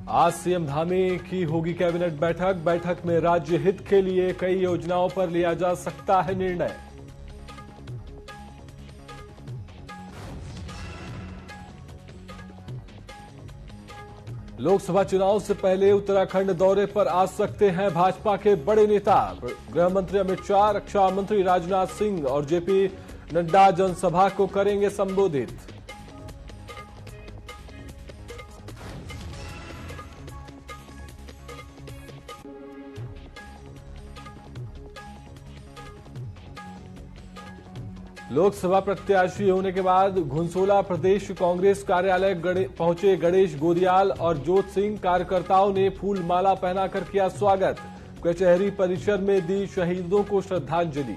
आज सीएम धामी की होगी कैबिनेट बैठक में राज्य हित के लिए कई योजनाओं पर लिया जा सकता है निर्णय। लोकसभा चुनाव से पहले उत्तराखंड दौरे पर आ सकते हैं भाजपा के बड़े नेता। गृह मंत्री अमित शाह, रक्षा मंत्री राजनाथ सिंह और जेपी नड्डा जनसभा को करेंगे संबोधित। लोकसभा प्रत्याशी होने के बाद घुनसोला प्रदेश कांग्रेस कार्यालय पहुंचे गणेश गोदियाल और जोत सिंह। कार्यकर्ताओं ने फूल माला पहनाकर किया स्वागत। कचहरी परिसर में दी शहीदों को श्रद्धांजलि।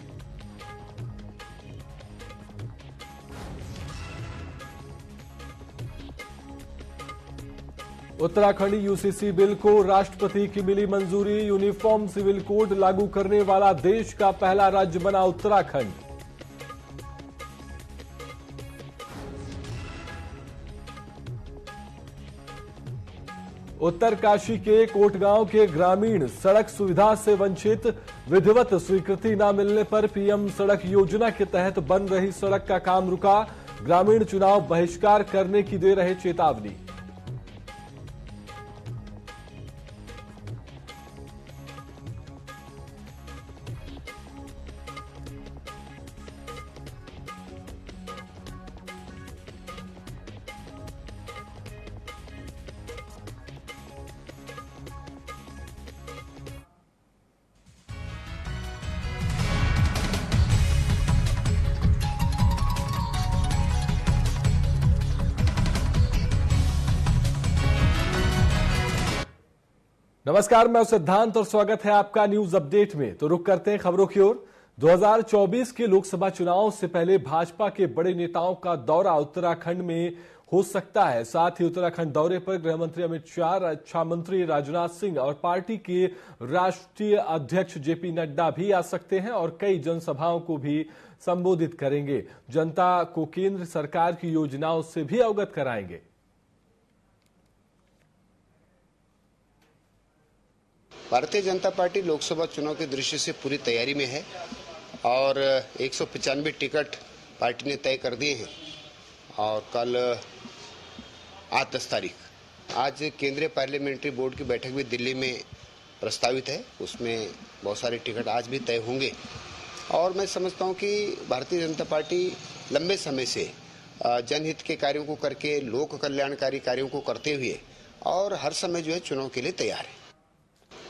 उत्तराखंड यूसीसी बिल को राष्ट्रपति की मिली मंजूरी। यूनिफॉर्म सिविल कोड लागू करने वाला देश का पहला राज्य बना उत्तराखंड। उत्तरकाशी के कोटगांव के ग्रामीण सड़क सुविधा से वंचित। विधिवत स्वीकृति न मिलने पर पीएम सड़क योजना के तहत बन रही सड़क का काम रुका। ग्रामीण चुनाव बहिष्कार करने की दे रहे चेतावनी। नमस्कार, मैं सिद्धांत और स्वागत है आपका न्यूज अपडेट में। तो रुक करते हैं खबरों की ओर। 2024 के लोकसभा चुनाव से पहले भाजपा के बड़े नेताओं का दौरा उत्तराखंड में हो सकता है। साथ ही उत्तराखंड दौरे पर गृह मंत्री अमित शाह, रक्षा मंत्री राजनाथ सिंह और पार्टी के राष्ट्रीय अध्यक्ष जेपी नड्डा भी आ सकते हैं और कई जनसभाओं को भी संबोधित करेंगे। जनता को केंद्र सरकार की योजनाओं से भी अवगत कराएंगे। भारतीय जनता पार्टी लोकसभा चुनाव के दृष्टि से पूरी तैयारी में है और 195 टिकट पार्टी ने तय कर दिए हैं। और कल 8-10 तारीख आज केंद्रीय पार्लियामेंट्री बोर्ड की बैठक भी दिल्ली में प्रस्तावित है। उसमें बहुत सारे टिकट आज भी तय होंगे और मैं समझता हूं कि भारतीय जनता पार्टी लंबे समय से जनहित के कार्यों को करके, लोक कल्याणकारी कार्यों को करते हुए और हर समय जो है चुनाव के लिए तैयार है।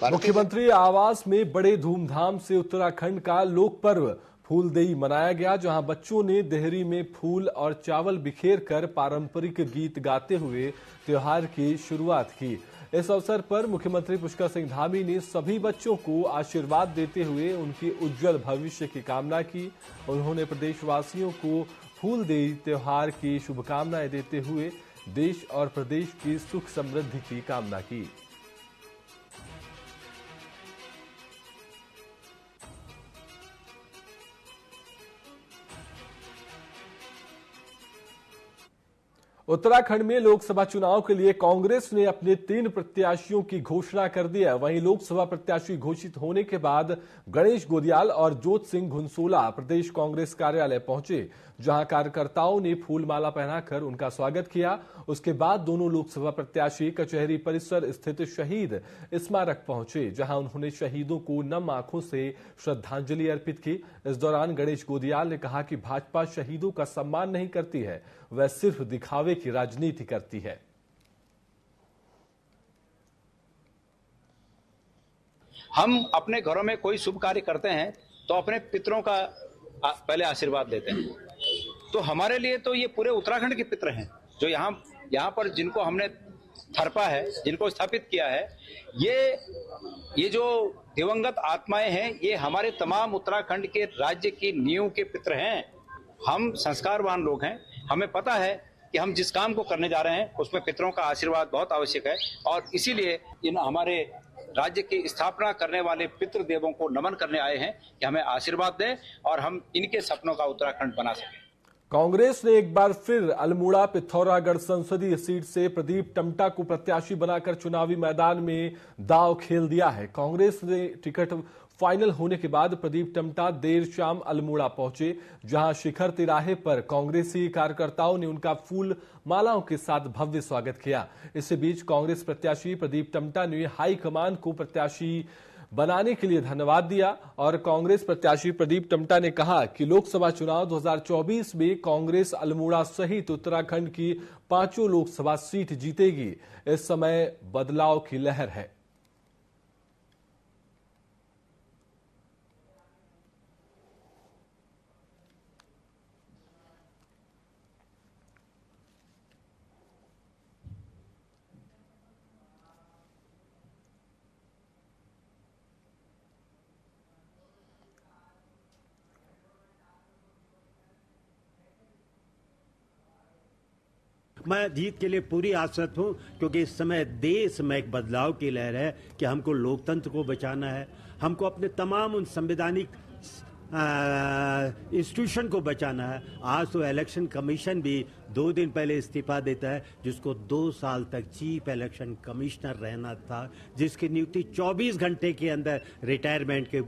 मुख्यमंत्री आवास में बड़े धूमधाम से उत्तराखंड का लोक पर्व फूलदेई मनाया गया, जहां बच्चों ने देहरी में फूल और चावल बिखेर कर पारंपरिक गीत गाते हुए त्योहार की शुरुआत की। इस अवसर पर मुख्यमंत्री पुष्कर सिंह धामी ने सभी बच्चों को आशीर्वाद देते हुए उनके उज्जवल भविष्य की कामना की। उन्होंने प्रदेशवासियों को फूलदेई त्योहार की शुभकामनाएं देते हुए देश और प्रदेश की सुख समृद्धि की कामना की। उत्तराखंड में लोकसभा चुनाव के लिए कांग्रेस ने अपने 3 प्रत्याशियों की घोषणा कर दी है। वहीं लोकसभा प्रत्याशी घोषित होने के बाद गणेश गोदियाल और जोत सिंह घुनसोला प्रदेश कांग्रेस कार्यालय पहुंचे, जहां कार्यकर्ताओं ने फूलमाला पहनाकर उनका स्वागत किया। उसके बाद दोनों लोकसभा प्रत्याशी कचहरी परिसर स्थित शहीद स्मारक पहुंचे, जहां उन्होंने शहीदों को नम आंखों से श्रद्धांजलि अर्पित की। इस दौरान गणेश गोदियाल ने कहा कि भाजपा शहीदों का सम्मान नहीं करती है, वह सिर्फ दिखावे की राजनीति करती है। हम अपने घरों में कोई शुभ कार्य करते हैं तो अपने पितरों का पहले आशीर्वाद लेते हैं। तो हमारे लिए तो ये पूरे उत्तराखंड के पितर हैं, जो यहाँ पर जिनको हमने थरपा है, जिनको स्थापित किया है। ये जो दिवंगत आत्माएं हैं, ये हमारे तमाम उत्तराखंड के राज्य की नींव के पितर हैं। हम संस्कारवान लोग हैं, हमें पता है कि हम जिस काम को करने जा रहे हैं उसमें पितरों का आशीर्वाद बहुत आवश्यक है। और इसीलिए इन हमारे राज्य की स्थापना करने वाले पितृदेवों को नमन करने आए हैं कि हमें आशीर्वाद दें और हम इनके सपनों का उत्तराखंड बना सकें। कांग्रेस ने एक बार फिर अल्मोड़ा पिथौरागढ़ संसदीय सीट से प्रदीप टम्टा को प्रत्याशी बनाकर चुनावी मैदान में दांव खेल दिया है। कांग्रेस ने टिकट फाइनल होने के बाद प्रदीप टम्टा देर शाम अल्मोड़ा पहुंचे, जहां शिखर तिराहे पर कांग्रेसी कार्यकर्ताओं ने उनका फूल मालाओं के साथ भव्य स्वागत किया। इसी बीच कांग्रेस प्रत्याशी प्रदीप टम्टा ने हाईकमान को प्रत्याशी बनाने के लिए धन्यवाद दिया और कांग्रेस प्रत्याशी प्रदीप टम्टा ने कहा कि लोकसभा चुनाव 2024 में कांग्रेस अल्मोड़ा सहित उत्तराखंड की 5 लोकसभा सीट जीतेगी। इस समय बदलाव की लहर है। मैं जीत के लिए पूरी आश्वस्त हूं, क्योंकि इस समय देश में एक बदलाव की लहर है कि हमको लोकतंत्र को बचाना है, हमको अपने तमाम उन संवैधानिक इंस्टीट्यूशन को बचाना है। आज तो इलेक्शन कमीशन भी 2 दिन पहले इस्तीफा देता है, जिसको 2 साल तक चीफ इलेक्शन कमिश्नर रहना था, जिसकी नियुक्ति 24 घंटे के अंदर रिटायरमेंट के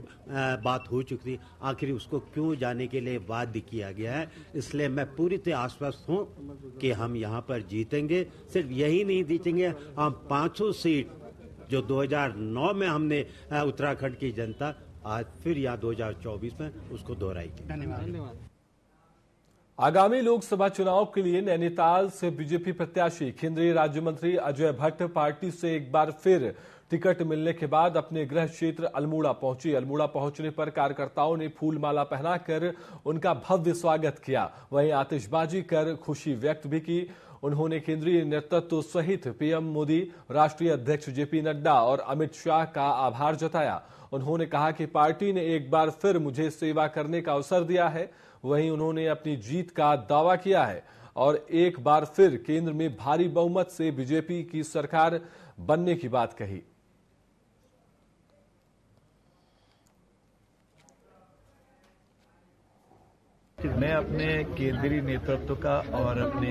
बात हो चुकी थी। आखिर उसको क्यों जाने के लिए बाध्य किया गया है। इसलिए मैं पूरी तरह आश्वस्त हूं कि हम यहां पर जीतेंगे। सिर्फ यही नहीं जीतेंगे, हम 500 सीट जो 2009 में हमने उत्तराखंड की जनता आज फिर यहाँ 2024 में उसको दोहराएगी। धन्यवाद। आगामी लोकसभा चुनाव के लिए नैनीताल से बीजेपी प्रत्याशी केंद्रीय राज्य मंत्री अजय भट्ट पार्टी से एक बार फिर टिकट मिलने के बाद अपने गृह क्षेत्र अल्मोड़ा पहुंचे। अल्मोड़ा पहुंचने पर कार्यकर्ताओं ने फूलमाला पहनाकर उनका भव्य स्वागत किया, वहीं आतिशबाजी कर खुशी व्यक्त भी की। उन्होंने केंद्रीय नेतृत्व सहित पीएम मोदी, राष्ट्रीय अध्यक्ष जेपी नड्डा और अमित शाह का आभार जताया। उन्होंने कहा कि पार्टी ने एक बार फिर मुझे सेवा करने का अवसर दिया है। वहीं उन्होंने अपनी जीत का दावा किया है और एक बार फिर केंद्र में भारी बहुमत से बीजेपी की सरकार बनने की बात कही। मैं अपने केंद्रीय नेतृत्व का और अपने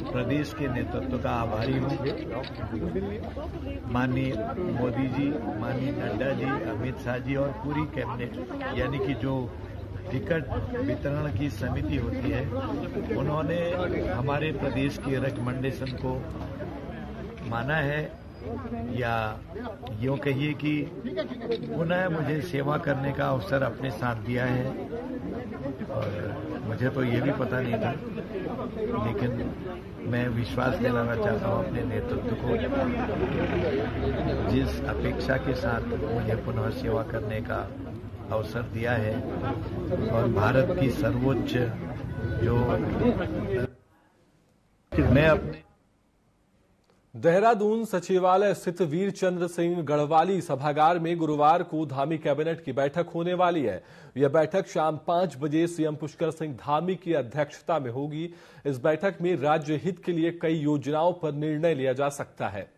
प्रदेश के नेतृत्व का आभारी हूँ। माननीय मोदी जी, माननीय नड्डा जी, अमित शाह जी और पूरी कैबिनेट, यानी कि जो टिकट वितरण की समिति होती है, उन्होंने हमारे प्रदेश के रिकमेंडेशन को माना है, या यूँ कहिए कि पुनः मुझे सेवा करने का अवसर अपने साथ दिया है। और मुझे तो ये भी पता नहीं था, लेकिन मैं विश्वास दिलाना चाहता हूँ अपने नेतृत्व को, जिस अपेक्षा के साथ मुझे पुनः सेवा करने का अवसर दिया है। और भारत की सर्वोच्च जो मैं अपने देहरादून सचिवालय स्थित वीर चंद्र सिंह गढ़वाली सभागार में गुरुवार को धामी कैबिनेट की बैठक होने वाली है। यह बैठक शाम 5 बजे सीएम पुष्कर सिंह धामी की अध्यक्षता में होगी। इस बैठक में राज्य हित के लिए कई योजनाओं पर निर्णय लिया जा सकता है।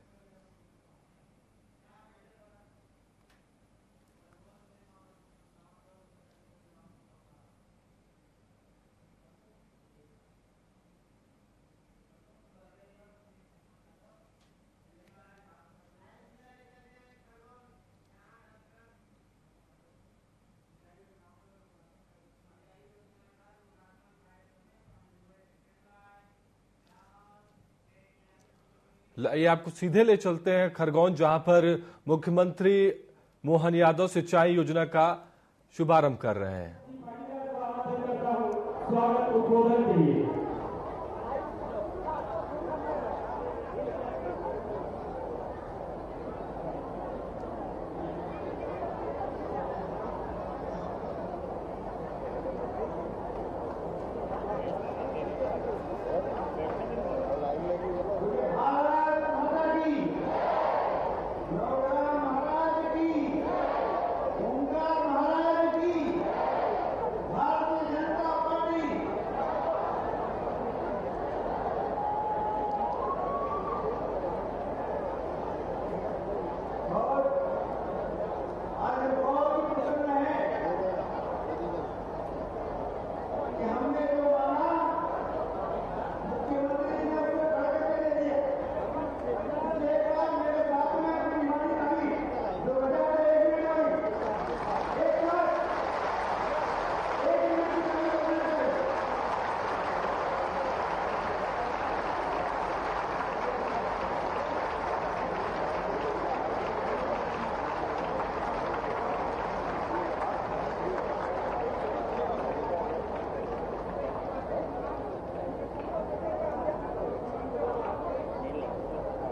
ये आपको सीधे ले चलते हैं खरगोन, जहां पर मुख्यमंत्री मोहन यादव सिंचाई योजना का शुभारंभ कर रहे हैं।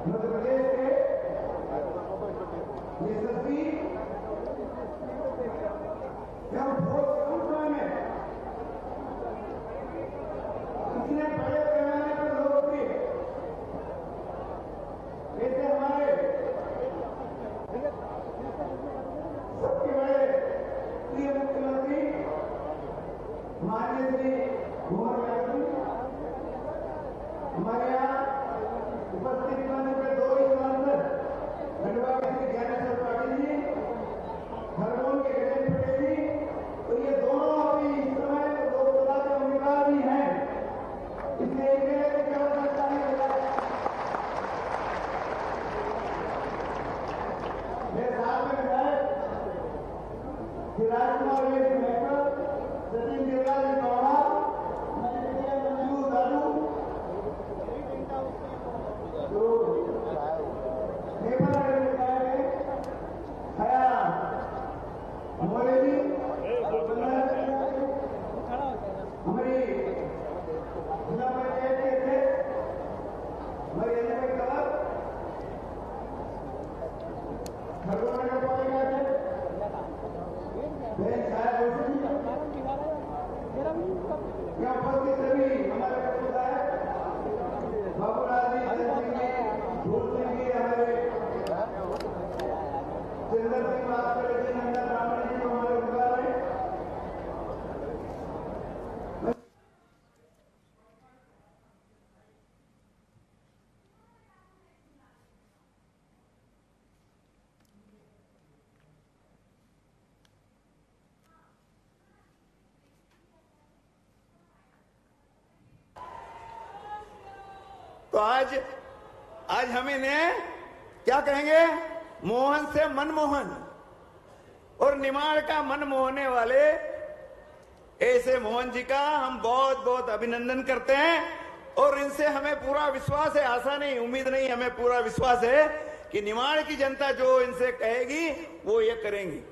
मध्य प्रदेश के यशस्वी एवं बहुत कम समय में इतने बड़े पैमाने पर लोकप्रिय जैसे हमारे सबके बड़े प्रिय मुख्यमंत्री माननीय श्री कुमार यादव हमारे यहाँ उपस्थित होने पर दो ही सांसद खंडवा के श्री ज्ञानेश्वर पाटिल जी, खरगोन के गणेश पटेल जी, तो ये दोनों अभी इस समय लोकसभा के उम्मीदवार भी हैं, इसलिए इनके लिए क्या हो सकता है। मेरे साथ में विधायक श्री राजकुमार मेहकर, सचिन देवराज गौड़ा, मंजू दादू, जो नेपाल के विधायक है हया मोरेली, हमारी जिला पंचायत के अध्यक्ष हमारी एनएफआई कवर, खरगोन नगर पालिका अध्यक्ष बहन छाया जोशी, यहाँ उपस्थित सभी हमारे विधायक बाबूलाल जी, धन सिंह जी, धूल सिंह जी, हमारे चंद्र सिंह भास्कर जी, नंदा ब्राह्मण जी, जो हमारे उम्मीदवार हैं। तो आज हम इन्हें क्या कहेंगे, मोहन से मनमोहन, और निमाड़ का मन मोहने वाले ऐसे मोहन जी का हम बहुत बहुत अभिनंदन करते हैं। और इनसे हमें पूरा विश्वास है, आशा नहीं, उम्मीद नहीं, हमें पूरा विश्वास है कि निमाड़ की जनता जो इनसे कहेगी वो ये करेंगी।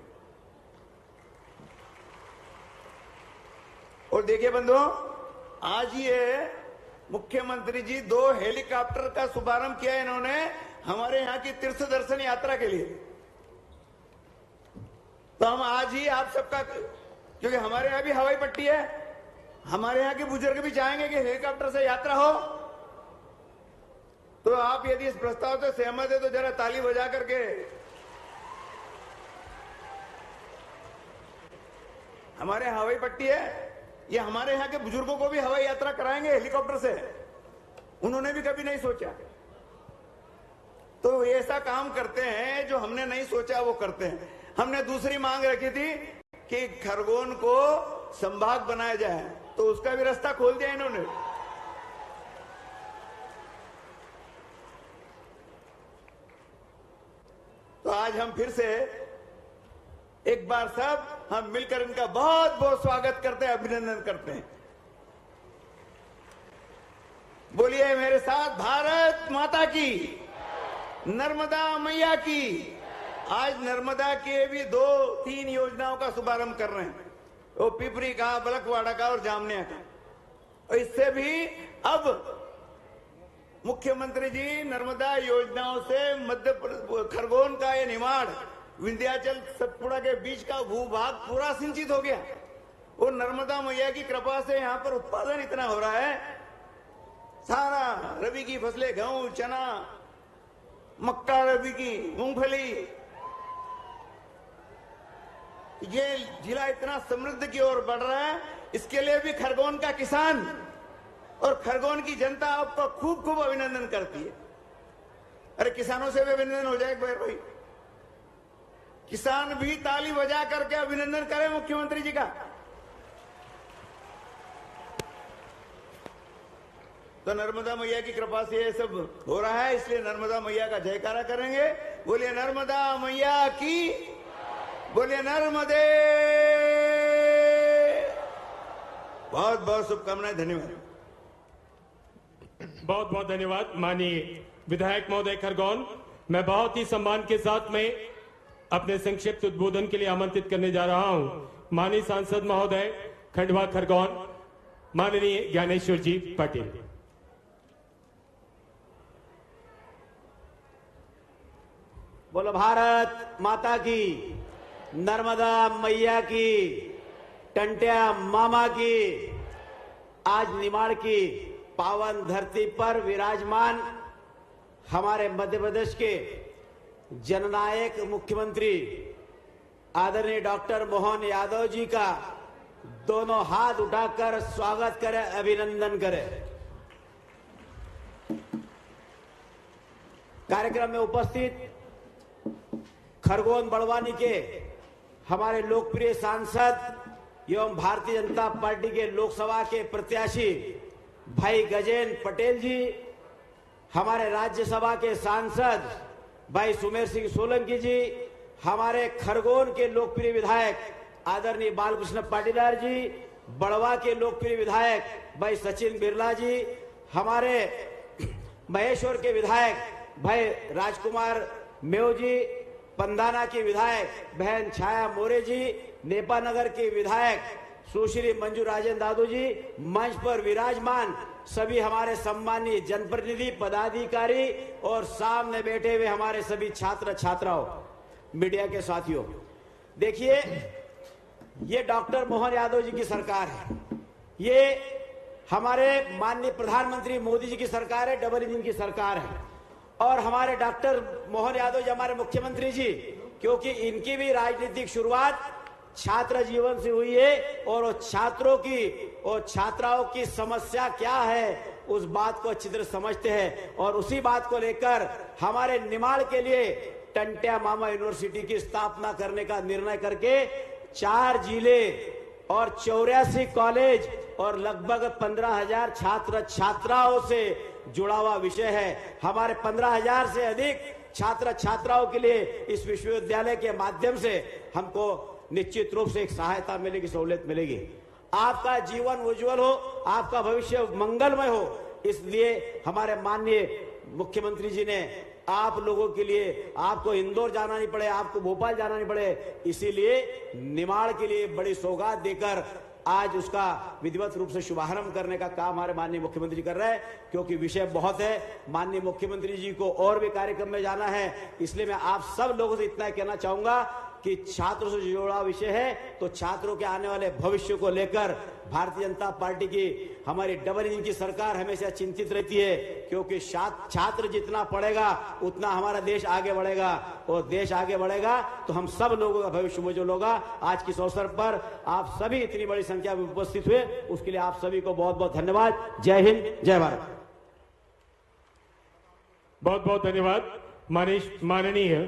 और देखिए बंधुओं, आज ये मुख्यमंत्री जी 2 हेलीकॉप्टर का शुभारंभ किया है इन्होंने हमारे यहाँ की तीर्थ दर्शन यात्रा के लिए। तो हम आज ही आप सबका, क्योंकि हमारे यहाँ भी हवाई पट्टी है, हमारे यहाँ के बुजुर्ग भी चाहेंगे कि हेलीकॉप्टर से यात्रा हो, तो आप यदि इस प्रस्ताव से सहमत है तो जरा ताली बजा करके हमारे यहाँ हवाई पट्टी है, ये हमारे यहाँ के बुजुर्गों को भी हवाई यात्रा कराएंगे हेलीकॉप्टर से, उन्होंने भी कभी नहीं सोचा। तो ऐसा काम करते हैं जो हमने नहीं सोचा वो करते हैं। हमने दूसरी मांग रखी थी कि खरगोन को संभाग बनाया जाए, तो उसका भी रास्ता खोल दिया इन्होंने। तो आज हम फिर से एक बार सब हम मिलकर इनका बहुत बहुत स्वागत करते हैं, अभिनंदन करते हैं। बोलिए मेरे साथ, भारत माता की, नर्मदा मैया की। आज नर्मदा के भी 2-3 योजनाओं का शुभारंभ कर रहे हैं, वो पिपरी का, बलकवाड़ा का और जामनिया का। और इससे भी अब मुख्यमंत्री जी नर्मदा योजनाओं से मध्य खरगोन का ये निमाड़, विंध्याचल, सतपुड़ा के बीच का भूभाग पूरा सिंचित हो गया। और नर्मदा मैया की कृपा से यहाँ पर उत्पादन इतना हो रहा है, सारा रबी की फसलें, गेहूं, चना, मक्का, रबी की मूंगफली, ये जिला इतना समृद्ध की ओर बढ़ रहा है। इसके लिए भी खरगोन का किसान और खरगोन की जनता आपका खूब खूब अभिनंदन करती है। अरे किसानों से भी अभिनंदन हो जाए भाई, किसान भी ताली बजा करके अभिनंदन करें मुख्यमंत्री जी का। तो नर्मदा मैया की कृपा से ये सब हो रहा है, इसलिए नर्मदा मैया का जयकारा करेंगे। बोलिए नर्मदा मैया की, बोलिए नर्मदे। बहुत बहुत शुभकामनाएं, धन्यवाद। बहुत बहुत धन्यवाद माननीय विधायक महोदय खरगोन। मैं बहुत ही सम्मान के साथ में अपने संक्षिप्त उद्बोधन के लिए आमंत्रित करने जा रहा हूं माननीय सांसद महोदय खंडवा खरगोन, माननीय ज्ञानेश्वर जी पाटिल। बोलो भारत माता की, नर्मदा मैया की, टंट्या मामा की। आज निमाड़ की पावन धरती पर विराजमान हमारे मध्य प्रदेश के जननायक मुख्यमंत्री आदरणीय डॉक्टर मोहन यादव जी का दोनों हाथ उठाकर स्वागत करें, अभिनंदन करें। कार्यक्रम में उपस्थित खरगोन बड़वानी के हमारे लोकप्रिय सांसद एवं भारतीय जनता पार्टी के लोकसभा के प्रत्याशी भाई गजेंद्र पटेल जी, हमारे राज्यसभा के सांसद भाई सुमेर सिंह सोलंकी जी, हमारे खरगोन के लोकप्रिय विधायक आदरणीय बालकृष्ण पाटीदार जी, बड़वा के लोकप्रिय विधायक भाई सचिन बिरला जी, हमारे महेश्वर के विधायक भाई राजकुमार मेव जी, पंदाना की विधायक बहन छाया मोरे जी, नेपानगर के विधायक सुश्री मंजू राजेंद्र दादू जी, मंच पर विराजमान सभी हमारे सम्मानीय जनप्रतिनिधि पदाधिकारी और सामने बैठे हुए हमारे सभी छात्र छात्राओं, मीडिया के साथियों। देखिए, ये डॉक्टर मोहन यादव जी की सरकार है, ये हमारे माननीय प्रधानमंत्री मोदी जी की सरकार है, डबल इंजन की सरकार है। और हमारे डॉक्टर मोहन यादव जी हमारे मुख्यमंत्री जी, क्योंकि इनकी भी राजनीतिक शुरुआत छात्र जीवन से हुई है और वो छात्रों की और छात्राओं की समस्या क्या है उस बात को अच्छी तरह समझते हैं। और उसी बात को लेकर हमारे निमाड़ के लिए टंट्या मामा यूनिवर्सिटी की स्थापना करने का निर्णय करके 4 जिले और 84 कॉलेज और लगभग 15,000 छात्र छात्राओं से जुड़ा हुआ विषय है। हमारे 15,000 से अधिक छात्र छात्राओं के लिए इस विश्वविद्यालय के माध्यम से हमको निश्चित रूप से एक सहायता मिलेगी, सहूलियत मिलेगी। आपका जीवन उज्जवल हो, आपका भविष्य मंगलमय हो, इसलिए हमारे माननीय मुख्यमंत्री जी ने आप लोगों के लिए, आपको इंदौर जाना नहीं पड़े, आपको भोपाल जाना नहीं पड़े, इसीलिए निमाड़ के लिए बड़ी सौगात देकर आज उसका विधिवत रूप से शुभारंभ करने का काम हमारे माननीय मुख्यमंत्री कर रहे हैं। क्योंकि विषय बहुत है, माननीय मुख्यमंत्री जी को और भी कार्यक्रम में जाना है, इसलिए मैं आप सब लोगों से इतना कहना चाहूंगा कि छात्रों से जुड़ा विषय है तो छात्रों के आने वाले भविष्य को लेकर भारतीय जनता पार्टी की हमारी डबल इंजन की सरकार हमेशा चिंतित रहती है। क्योंकि छात्र जितना पढ़ेगा उतना हमारा देश आगे बढ़ेगा, और देश आगे बढ़ेगा तो हम सब लोगों का भविष्य उज्जवल होगा। आज के इस अवसर पर आप सभी इतनी बड़ी संख्या में उपस्थित हुए, उसके लिए आप सभी को बहुत बहुत धन्यवाद। जय हिंद, जय भारत। बहुत बहुत धन्यवाद माननीय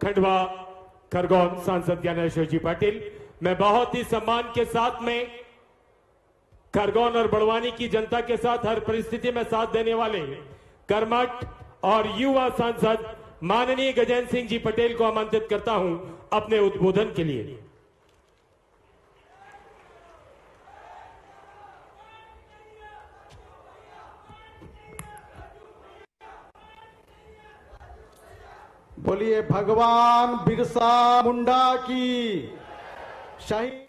खंडवा खरगोन सांसद ज्ञानेश्वर जी पाटिल। मैं बहुत ही सम्मान के साथ में खरगोन और बड़वानी की जनता के साथ हर परिस्थिति में साथ देने वाले कर्मठ और युवा सांसद माननीय गजेंद्र सिंह जी पटेल को आमंत्रित करता हूं अपने उद्बोधन के लिए। बोलिए भगवान बिरसा मुंडा की। शहीद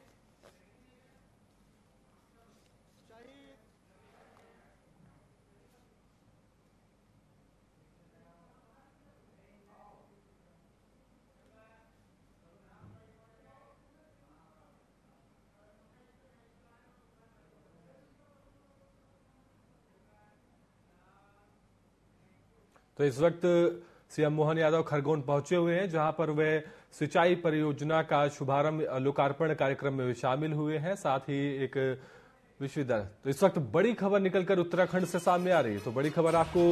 तो इस वक्त सीएम मोहन यादव खरगोन पहुंचे हुए हैं, जहां पर वे सिंचाई परियोजना का शुभारंभ लोकार्पण कार्यक्रम में शामिल हुए हैं, साथ ही एक विश्वविद्यालय। तो इस वक्त बड़ी खबर निकलकर उत्तराखंड से सामने आ रही है। तो बड़ी खबर आपको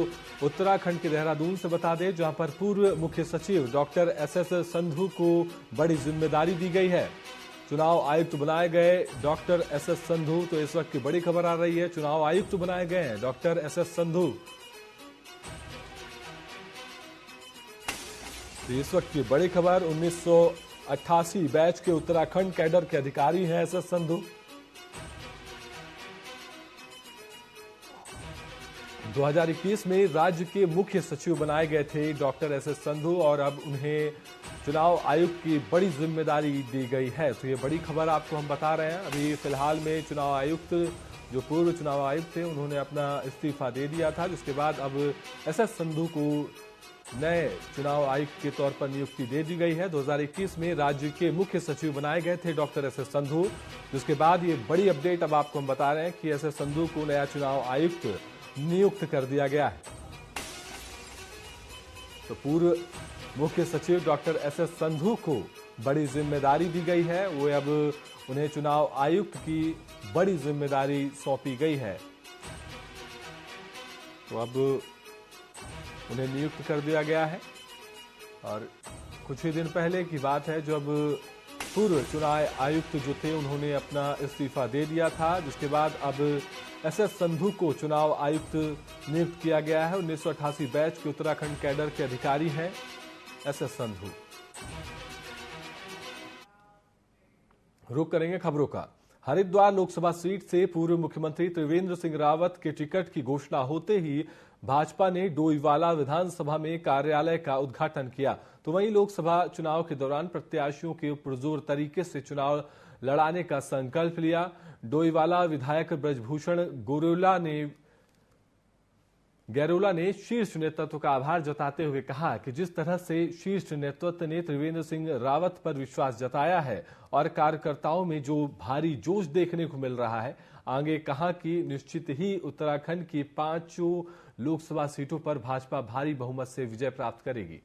उत्तराखंड के देहरादून से बता दें, जहां पर पूर्व मुख्य सचिव डॉक्टर एसएस संधू को बड़ी जिम्मेदारी दी गई है। चुनाव आयुक्त बनाए गए डॉक्टर एसएस संधू। तो इस वक्त की बड़ी खबर आ रही है, चुनाव आयुक्त बनाए गए हैं डॉक्टर एसएस संधू। तो इस वक्त की बड़ी खबर, 1988 बैच के उत्तराखंड कैडर के अधिकारी हैं एसएस संधू। 2021 में राज्य के मुख्य सचिव बनाए गए थे डॉक्टर एसएस संधू, और अब उन्हें चुनाव आयुक्त की बड़ी जिम्मेदारी दी गई है। तो ये बड़ी खबर आपको हम बता रहे हैं। अभी फिलहाल में चुनाव आयुक्त, जो पूर्व चुनाव आयुक्त थे, उन्होंने अपना इस्तीफा दे दिया था, जिसके बाद अब एसएस संधू को नए चुनाव आयुक्त के तौर पर नियुक्ति दे दी गई है। 2021 में राज्य के मुख्य सचिव बनाए गए थे डॉक्टर एसएस संधू, जिसके बाद ये बड़ी अपडेट अब आपको हम बता रहे हैं कि एसएस संधू को नया चुनाव आयुक्त नियुक्त कर दिया गया है। तो पूर्व मुख्य सचिव डॉक्टर एसएस संधू को बड़ी जिम्मेदारी दी गई है। वो अब उन्हें चुनाव आयुक्त की बड़ी जिम्मेदारी सौंपी गई है। तो अब उन्हें नियुक्त कर दिया गया है और कुछ ही दिन पहले की बात है जब पूर्व चुनाव आयुक्त जो थे उन्होंने अपना इस्तीफा दे दिया था, जिसके बाद अब एसएस संधू को चुनाव आयुक्त नियुक्त किया गया है। 1988 बैच के उत्तराखंड कैडर के अधिकारी हैं एसएस संधू। रुक करेंगे खबरों का। हरिद्वार लोकसभा सीट से पूर्व मुख्यमंत्री त्रिवेंद्र सिंह रावत के टिकट की घोषणा होते ही भाजपा ने डोईवाला विधानसभा में कार्यालय का उद्घाटन किया। तो वहीं लोकसभा चुनाव के दौरान प्रत्याशियों के पुरजोर तरीके से चुनाव लड़ाने का संकल्प लिया। डोईवाला विधायक ब्रजभूषण गैरोला ने शीर्ष नेतृत्व का आभार जताते हुए कहा कि जिस तरह से शीर्ष नेतृत्व ने त्रिवेंद्र सिंह रावत पर विश्वास जताया है और कार्यकर्ताओं में जो भारी जोश देखने को मिल रहा है, आगे कहा कि निश्चित ही उत्तराखंड की 5 लोकसभा सीटों पर भाजपा भारी बहुमत से विजय प्राप्त करेगी।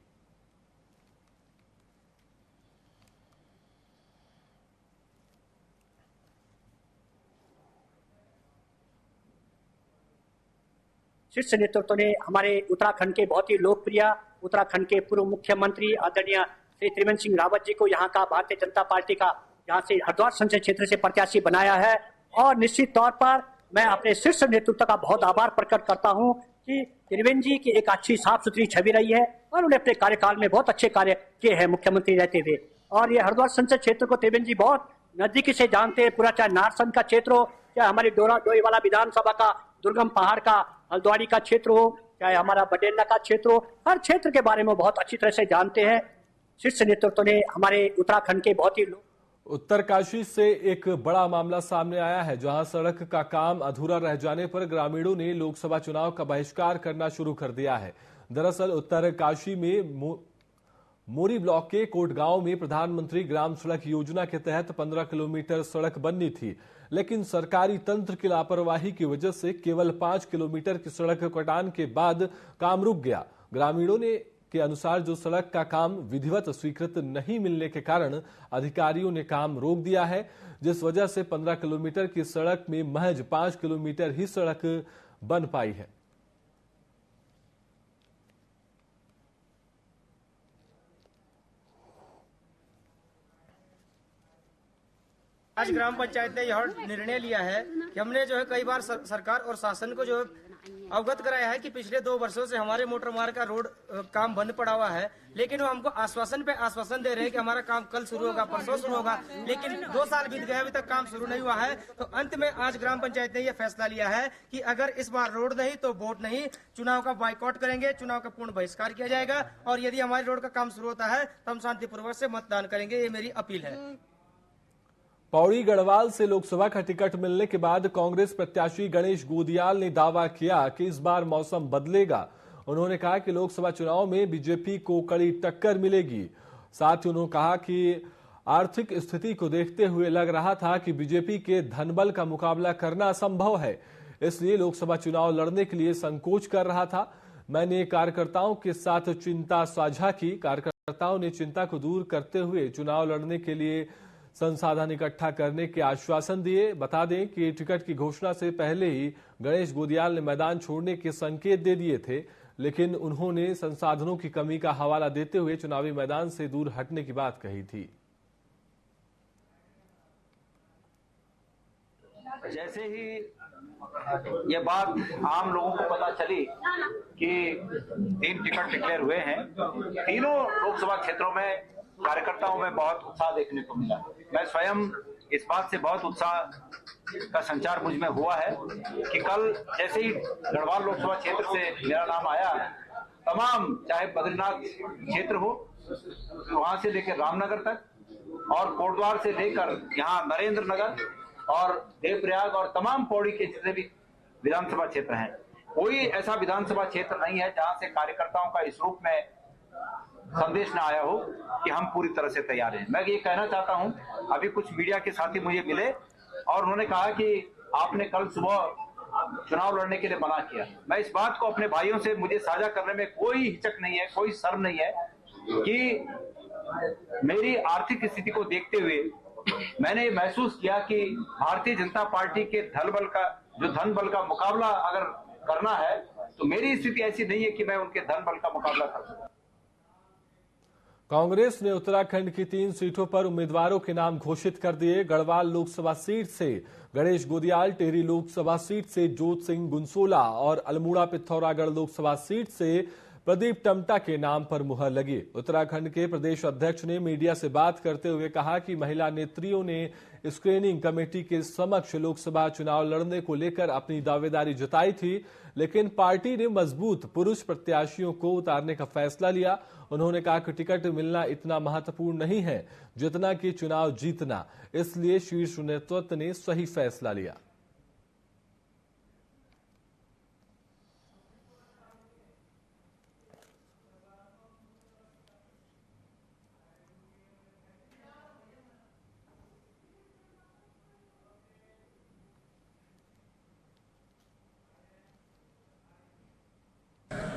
शीर्ष नेतृत्व ने हमारे उत्तराखंड के बहुत ही लोकप्रिय उत्तराखंड के पूर्व मुख्यमंत्री आदरणीय श्री त्रिवेंद्र सिंह रावत जी को यहाँ का भारतीय जनता पार्टी का यहाँ से हरिद्वार संसदीय क्षेत्र से प्रत्याशी बनाया है। और निश्चित तौर पर मैं अपने शीर्ष नेतृत्व का बहुत आभार प्रकट करता हूँ कि त्रिवेंद्र जी की एक अच्छी साफ सुथरी छवि रही है और उन्हें अपने कार्यकाल में बहुत अच्छे कार्य किए हैं मुख्यमंत्री रहते हुए। और ये हरिद्वार संसदीय क्षेत्र को त्रिवेंद्र जी बहुत नजदीकी से जानते हैं। पूरा चाहे नारसन का क्षेत्र हो, चाहे हमारी डोईवाला विधानसभा का दुर्गम पहाड़ का हल्द्वानी का क्षेत्र हो, चाहे हमारा बडेला का क्षेत्र हो, हर क्षेत्र के बारे में बहुत अच्छी तरह से जानते हैं। शीर्ष नेतृत्व ने हमारे उत्तराखंड के बहुत ही उत्तरकाशी से एक बड़ा मामला सामने आया है, जहां सड़क का काम अधूरा रह जाने पर ग्रामीणों ने लोकसभा चुनाव का बहिष्कार करना शुरू कर दिया है। दरअसल उत्तरकाशी में मोरी ब्लॉक के कोटगांव में प्रधानमंत्री ग्राम सड़क योजना के तहत 15 किलोमीटर सड़क बननी थी, लेकिन सरकारी तंत्र की लापरवाही की वजह से केवल 5 किलोमीटर की सड़क कटान के बाद काम रुक गया। ग्रामीणों के अनुसार जो सड़क का काम विधिवत स्वीकृत नहीं मिलने के कारण अधिकारियों ने काम रोक दिया है, जिस वजह से 15 किलोमीटर की सड़क में महज 5 किलोमीटर ही सड़क बन पाई है। आज ग्राम पंचायत ने यह निर्णय लिया है कि हमने जो है कई बार सरकार और शासन को जो है अवगत कराया है कि पिछले 2 वर्षों से हमारे मोटर मार्ग का रोड काम बंद पड़ा हुआ है, लेकिन वो हमको आश्वासन पे आश्वासन दे रहे हैं कि हमारा काम कल शुरू होगा, परसों शुरू होगा, लेकिन 2 साल बीत गए, अभी तक काम शुरू नहीं हुआ है। तो अंत में आज ग्राम पंचायत ने यह फैसला लिया है कि अगर इस बार रोड नहीं तो वोट नहीं, चुनाव का बाइकआउट करेंगे, चुनाव का पूर्ण बहिष्कार किया जाएगा और यदि हमारे रोड का काम शुरू होता है तो हम शांतिपूर्वक से मतदान करेंगे। ये मेरी अपील है। पौड़ी गढ़वाल से लोकसभा का टिकट मिलने के बाद कांग्रेस प्रत्याशी गणेश गोदियाल ने दावा किया कि इस बार मौसम बदलेगा। उन्होंने कहा कि लोकसभा चुनाव में बीजेपी को कड़ी टक्कर मिलेगी। साथ ही उन्होंने कहा कि आर्थिक स्थिति को देखते हुए लग रहा था कि बीजेपी के धनबल का मुकाबला करना असंभव है, इसलिए लोकसभा चुनाव लड़ने के लिए संकोच कर रहा था। मैंने कार्यकर्ताओं के साथ चिंता साझा की। कार्यकर्ताओं ने चिंता को दूर करते हुए चुनाव लड़ने के लिए संसाधन इकट्ठा करने के आश्वासन दिए। बता दें कि टिकट की घोषणा से पहले ही गणेश गोदियाल ने मैदान छोड़ने के संकेत दे दिए थे, लेकिन उन्होंने संसाधनों की कमी का हवाला देते हुए चुनावी मैदान से दूर हटने की बात कही थी। जैसे ही ये बात आम लोगों को पता चली कि 3 टिकट डिक्लेयर हुए हैं, तीनों लोकसभा क्षेत्रों में कार्यकर्ताओं में बहुत उत्साह देखने को मिला। मैं स्वयं इस बात से बहुत उत्साह का संचार मुझ में हुआ है कि कल जैसे ही गढ़वाल लोकसभा क्षेत्र से मेरा नाम आया, तमाम चाहे बद्रीनाथ क्षेत्र हो, वहां से लेकर रामनगर तक और कोटद्वार से लेकर यहाँ नरेंद्र नगर और देवप्रयाग और तमाम पौड़ी के जितने भी विधानसभा क्षेत्र हैं, कोई ऐसा विधानसभा क्षेत्र नहीं है जहां से कार्यकर्ताओं का इस रूप में संदेश न आया हो कि हम पूरी तरह से तैयार हैं। मैं ये कहना चाहता हूं, अभी कुछ मीडिया के साथी मुझे मिले और उन्होंने कहा कि आपने कल सुबह चुनाव लड़ने के लिए मना किया। मैं इस बात को अपने भाइयों से मुझे साझा करने में कोई हिचक नहीं है, कोई शर्म नहीं है कि मेरी आर्थिक स्थिति को देखते हुए मैंने महसूस किया कि भारतीय जनता पार्टी के धन बल का मुकाबला अगर करना है तो मेरी स्थिति ऐसी नहीं है कि मैं उनके धन बल का मुकाबला कर सकूं। कांग्रेस ने उत्तराखंड की 3 सीटों पर उम्मीदवारों के नाम घोषित कर दिए। गढ़वाल लोकसभा सीट से गणेश गोदियाल, टेहरी लोकसभा सीट से जोत सिंह गुनसोला और अल्मोड़ा पिथौरागढ़ लोकसभा सीट से प्रदीप टमटा के नाम पर मुहर लगी। उत्तराखंड के प्रदेश अध्यक्ष ने मीडिया से बात करते हुए कहा कि महिला नेत्रियों ने स्क्रीनिंग कमेटी के समक्ष लोकसभा चुनाव लड़ने को लेकर अपनी दावेदारी जताई थी, लेकिन पार्टी ने मजबूत पुरुष प्रत्याशियों को उतारने का फैसला लिया। उन्होंने कहा कि टिकट मिलना इतना महत्वपूर्ण नहीं है जितना कि चुनाव जीतना, इसलिए शीर्ष नेतृत्व ने सही फैसला लिया।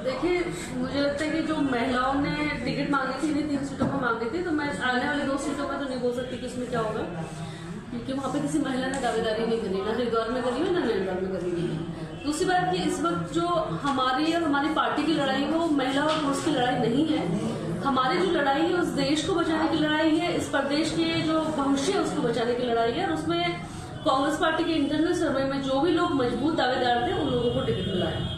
देखिए, मुझे लगता है कि जो महिलाओं ने टिकट मांगी थी, 3 सीटों पर मांगी थी, तो मैं आने वाली 2 सीटों में तो नहीं बोल सकती कि इसमें क्या होगा, क्योंकि वहाँ पे किसी महिला ने दावेदारी नहीं करी, ना हरिद्वार में करी है ना नैनीताल में करी है। दूसरी बात कि इस वक्त जो हमारी और हमारी पार्टी की लड़ाई है वो महिला और पुरुष की लड़ाई नहीं है। हमारी जो लड़ाई है उस देश को बचाने की लड़ाई है, इस प्रदेश के जो भविष्य है उसको बचाने की लड़ाई है, और उसमें कांग्रेस पार्टी के इंटरनल सर्वे में जो भी लोग मजबूत दावेदार थे उन लोगों को टिकट मिला है।